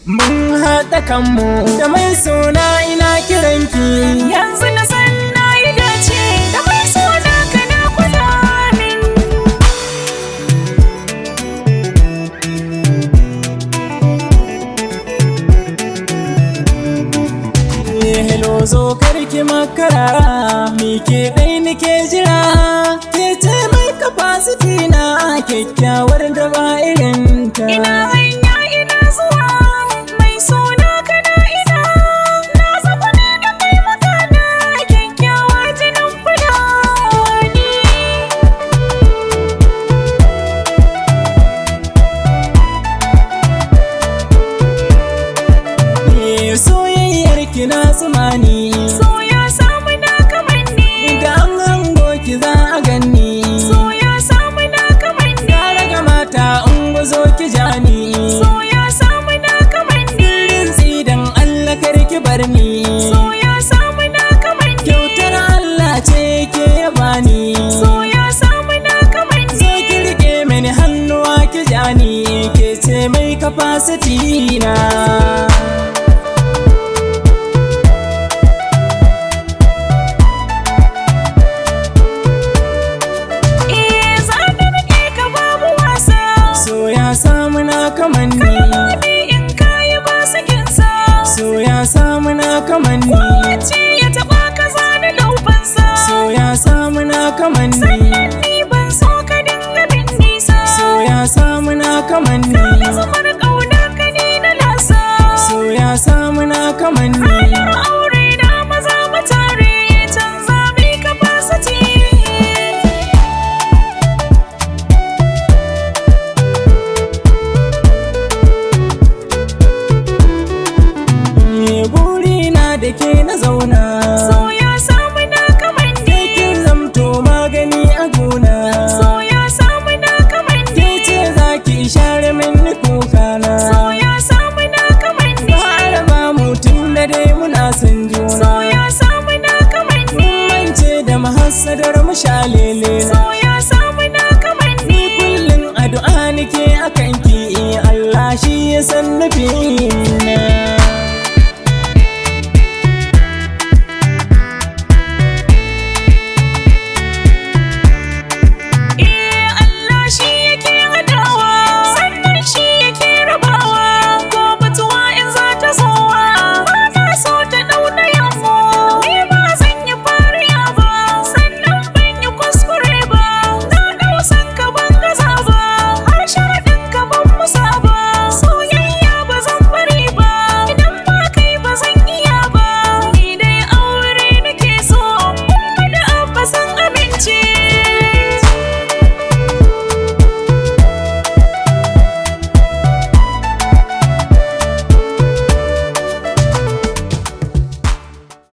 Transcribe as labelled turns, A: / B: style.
A: Mun haɗa kanmu da mai suna ina kiranki.
B: Yanzu na san na yi dace da mai suna kana kula min.
A: Hello zo karki makara, mi ke ɗai nike jira. Ke ce mai capacity na kyakkyawar da ba irinta.
B: Ina hanya ina zuwa mai suna kana ina. Na zaɓa ne da kai magana kyakkyawa jinin fulani.
A: Soyayyar ki na tsamani,
B: So ya samu na kamanni.
A: da an hango ki za a ganni.
B: So ya samu na kamanni.
A: Gara ga mata in gwazo ki jani.
B: So ya samu na kamanni.
A: Rinsi dan Allah karki bar ni.
B: So ya samu na kamanni.
A: Kyautar Allah ce ke bani.
B: So ya samu na kamanni.
A: Zo ki rike mini hannuwa ki jani, ke ce mai capacity na.
B: Zana rike ka babu wasa.
A: So ya samu na kamanni.
B: Kalmomi in kayi ba sakinsa.
A: So ya samu na kamanni.
B: Wace ya taɓa ka zana daubansa.
A: So ya samu na kamanni.
B: Sannan ni ban so ka dinga bin nisa.
A: So ya samu na kamanni.
B: Kaga zumar ƙaunar ka ni na lasa.
A: So ya samu na kamanni.
B: Ranar aure na maza mu tare, canza mai capacity.
A: Burina da ke na zauna.
B: So ya samu na kamanni.
A: Kin zamto magani a gona.
B: So ya samu na kamanni.
A: Ke ce za ki share mini kukana.
B: So ya samu na kamanni.
A: Ba ba mutum da dai muna son juna.
B: So ya samu na kamanni.
A: Mance da mahassadar mu shalele.
B: So ya samu na kamanni.
A: Kullum addu'a nake akan ki, Allah shi ya san nufi